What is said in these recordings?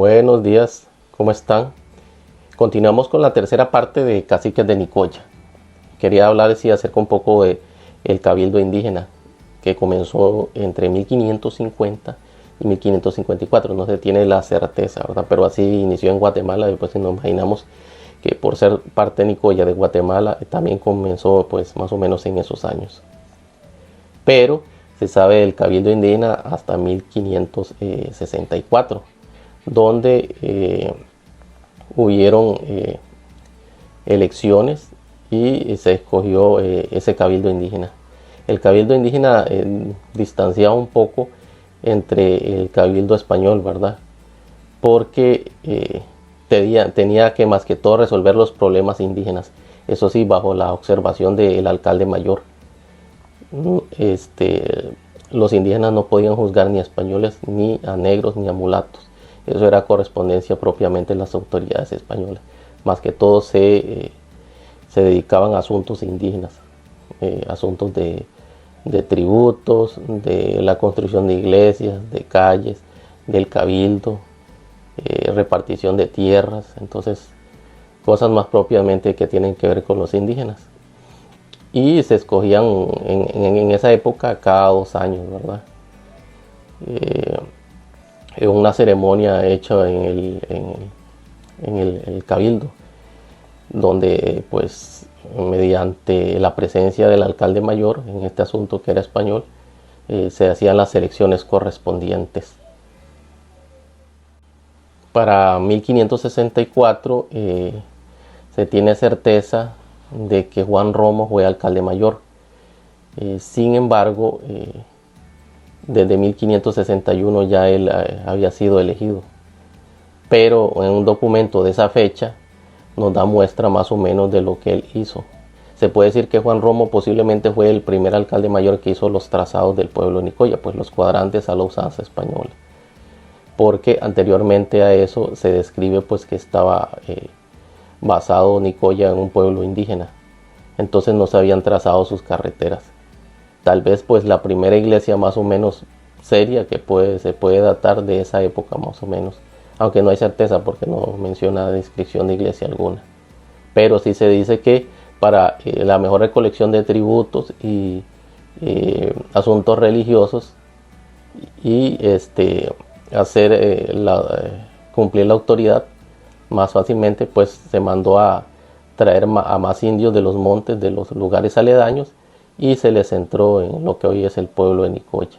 Buenos días, ¿cómo están? Continuamos con la tercera parte de Caciques de Nicoya. Quería hablarles y acerca un poco de el cabildo indígena que comenzó entre 1550 y 1554. No se tiene la certeza, ¿verdad? Pero así inició en Guatemala. Después nos imaginamos que por ser parte de Nicoya de Guatemala también comenzó pues más o menos en esos años. Pero se sabe del cabildo indígena hasta 1564, donde hubieron elecciones y se escogió ese cabildo indígena. El cabildo indígena distanciaba un poco entre el cabildo español, ¿verdad? Porque tenía que más que todo resolver los problemas indígenas. Eso sí, bajo la observación del alcalde mayor. Los indígenas no podían juzgar ni a españoles, ni a negros, ni a mulatos. Eso era correspondencia propiamente de las autoridades españolas. Más que todo se dedicaban a asuntos indígenas, asuntos de tributos, de la construcción de iglesias, de calles, del cabildo, repartición de tierras. Entonces, cosas más propiamente que tienen que ver con los indígenas. Y se escogían en esa época cada 2 años, ¿verdad? Una ceremonia hecha en el cabildo, donde pues mediante la presencia del alcalde mayor en este asunto, que era español, se hacían las elecciones correspondientes. Para 1564 se tiene certeza de que Juan Romo fue alcalde mayor. Sin embargo, desde 1561 ya él había sido elegido. Pero en un documento de esa fecha nos da muestra más o menos de lo que él hizo. Se puede decir que Juan Romo posiblemente fue el primer alcalde mayor que hizo los trazados del pueblo de Nicoya, pues los cuadrantes a la usanza española. Porque anteriormente a eso se describe pues que estaba basado Nicoya en un pueblo indígena. Entonces no se habían trazado sus carreteras. Tal vez pues la primera iglesia más o menos seria que se puede datar de esa época más o menos. Aunque no hay certeza porque no menciona descripción de iglesia alguna. Pero sí se dice que para la mejor recolección de tributos y asuntos religiosos y hacer cumplir la autoridad más fácilmente, pues se mandó a traer a más indios de los montes, de los lugares aledaños, y se les centró en lo que hoy es el pueblo de Nicoya.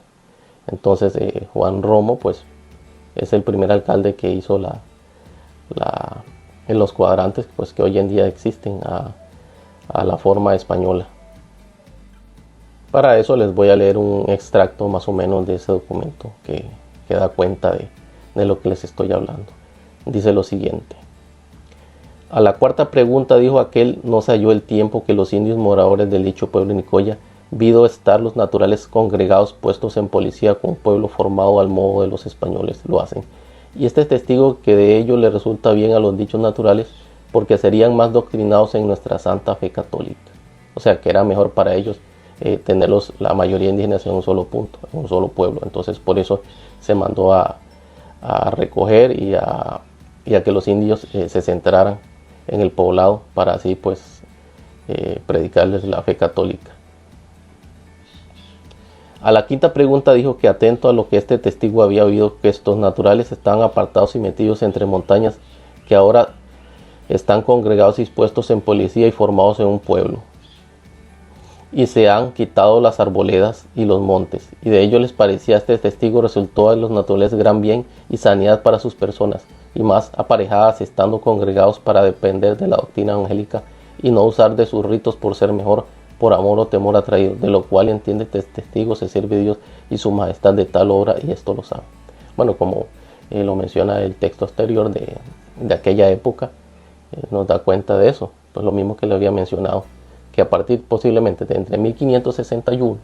Entonces Juan Romo pues es el primer alcalde que hizo en los cuadrantes pues que hoy en día existen a la forma española. Para eso les voy a leer un extracto más o menos de ese documento que da cuenta de lo que les estoy hablando. Dice lo siguiente: a la cuarta pregunta dijo aquel, no se halló el tiempo que los indios moradores del dicho pueblo de Nicoya, vido estar los naturales congregados puestos en policía con un pueblo formado al modo de los españoles lo hacen. Y este testigo que de ello le resulta bien a los dichos naturales, porque serían más doctrinados en nuestra santa fe católica. O sea que era mejor para ellos tenerlos la mayoría indígenas en un solo punto, en un solo pueblo. Entonces por eso se mandó a recoger y a que los indios se centraran en el poblado para así pues predicarles la fe católica. A la quinta pregunta dijo que atento a lo que este testigo había oído, que estos naturales estaban apartados y metidos entre montañas que ahora están congregados y puestos en policía y formados en un pueblo, y se han quitado las arboledas y los montes, y de ello les parecía a este testigo resultó a los naturales gran bien y sanidad para sus personas, y más aparejadas estando congregados para depender de la doctrina evangélica y no usar de sus ritos por ser mejor, por amor o temor atraído, de lo cual entiende este testigo se sirve Dios y su majestad de tal obra, y esto lo sabe. Bueno, como lo menciona el texto exterior de aquella época, nos da cuenta de eso, pues lo mismo que le había mencionado, que a partir posiblemente de entre 1561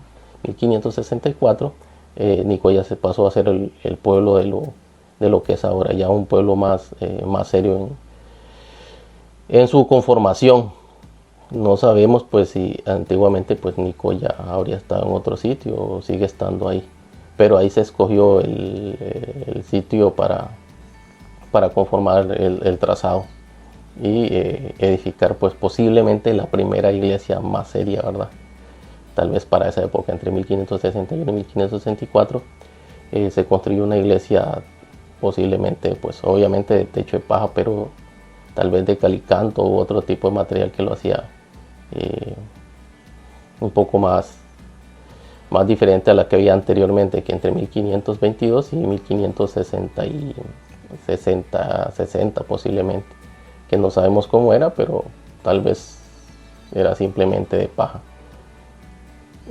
y 1564, Nicoya se pasó a ser el pueblo de lo que es ahora, ya un pueblo más serio en su conformación. No sabemos pues si antiguamente pues Nicoya habría estado en otro sitio o sigue estando ahí, pero ahí se escogió el sitio para para conformar el trazado y edificar pues posiblemente la primera iglesia más seria, ¿verdad? Tal vez para esa época, entre 1561 y 1564, se construyó una iglesia posiblemente, pues obviamente de techo de paja, pero tal vez de calicanto u otro tipo de material que lo hacía un poco más diferente a la que había anteriormente, que entre 1522 y 1560 posiblemente, que no sabemos cómo era, pero tal vez era simplemente de paja.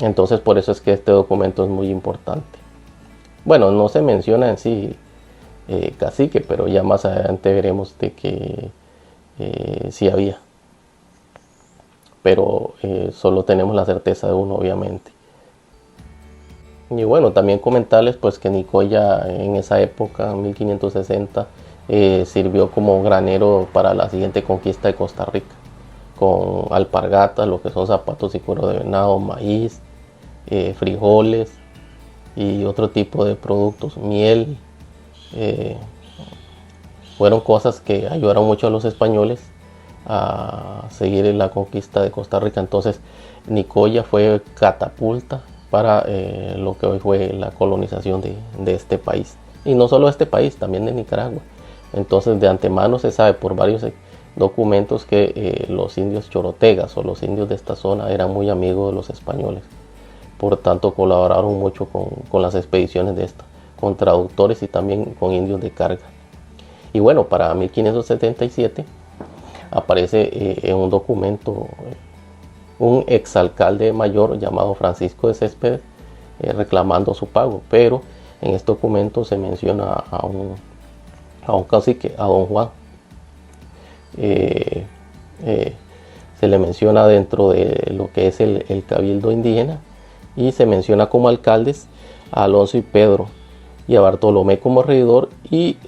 Entonces por eso es que este documento es muy importante. Bueno, no se menciona en sí cacique, pero ya más adelante veremos de que sí había. Pero solo tenemos la certeza de uno, obviamente. Y bueno, también comentarles pues que Nicoya en esa época, 1560, sirvió como granero para la siguiente conquista de Costa Rica, con alpargatas, lo que son zapatos y cuero de venado, maíz, frijoles y otro tipo de productos, miel. Fueron cosas que ayudaron mucho a los españoles a seguir en la conquista de Costa Rica. Entonces Nicoya fue catapulta para lo que hoy fue la colonización de este país, y no solo de este país, también de Nicaragua. Entonces de antemano se sabe por varios documentos que los indios chorotegas o los indios de esta zona eran muy amigos de los españoles, por tanto colaboraron mucho con las expediciones de esta, con traductores y también con indios de carga. Y bueno, para 1577 aparece en un documento un exalcalde mayor llamado Francisco de Céspedes reclamando su pago, pero en este documento se menciona a un cacique, a don Juan. Se le menciona dentro de lo que es el cabildo indígena, y se menciona como alcaldes a Alonso y Pedro, y a Bartolomé como regidor, y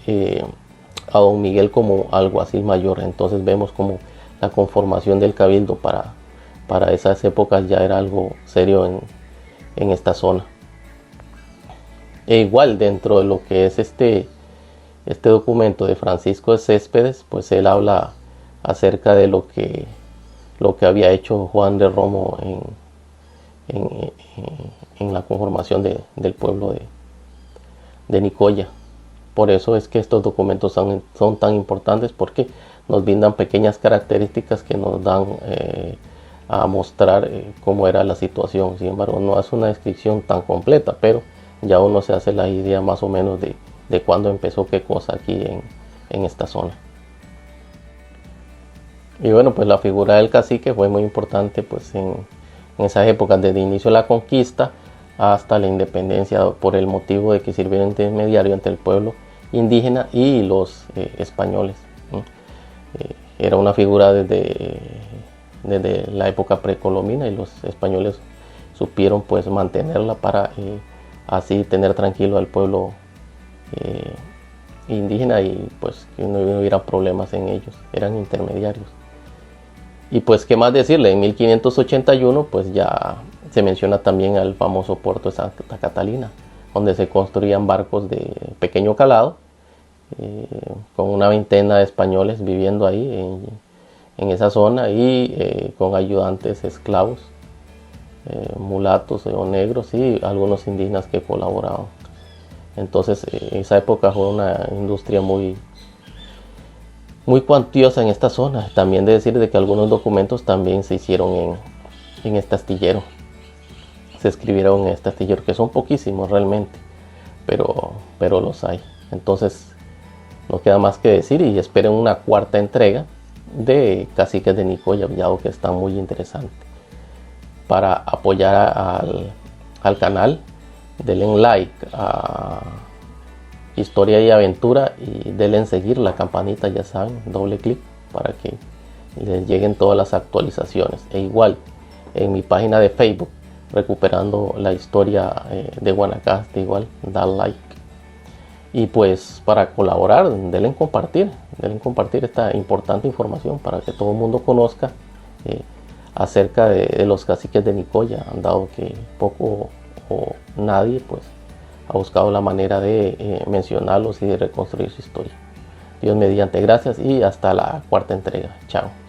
a don Miguel como alguacil mayor. Entonces vemos como la conformación del cabildo para esas épocas ya era algo serio en esta zona. E igual dentro de lo que es este documento de Francisco de Céspedes, pues él habla acerca de lo que había hecho Juan de Romo en la conformación del pueblo de Nicoya. Por eso es que estos documentos son tan importantes, porque nos brindan pequeñas características que nos dan a mostrar cómo era la situación. Sin embargo, no es una descripción tan completa, pero ya uno se hace la idea más o menos de cuándo empezó qué cosa aquí en esta zona. Y bueno, pues la figura del cacique fue muy importante pues en esas épocas, desde el inicio de la conquista hasta la independencia, por el motivo de que sirvieron de intermediario entre el pueblo indígena y los españoles. Era una figura desde la época precolombina, y los españoles supieron pues mantenerla para así tener tranquilo al pueblo indígena, y pues que no hubiera problemas en ellos, eran intermediarios. Y pues qué más decirle, en 1581 pues ya se menciona también al famoso puerto de Santa Catalina, donde se construían barcos de pequeño calado, con una veintena de españoles viviendo ahí en esa zona, y con ayudantes esclavos, mulatos o negros, y algunos indígenas que colaboraban. Entonces esa época fue una industria muy cuantiosa en esta zona. También de decir de que algunos documentos también se hicieron en este astillero, se escribieron en este astillero, que son poquísimos realmente, pero los hay. Entonces no queda más que decir, y esperen una cuarta entrega de Caciques de Nicoya, dado que está muy interesante. Para apoyar al canal, denle like a Historia y Aventura, y denle en seguir, la campanita, ya saben, doble clic para que les lleguen todas las actualizaciones. E igual en mi página de Facebook, Recuperando la Historia de Guanacaste, igual da like. Y pues para colaborar, denle en compartir esta importante información para que todo el mundo conozca acerca de los caciques de Nicoya, dado que poco o nadie pues ha buscado la manera de mencionarlos y de reconstruir su historia. Dios mediante, gracias y hasta la cuarta entrega. Chao.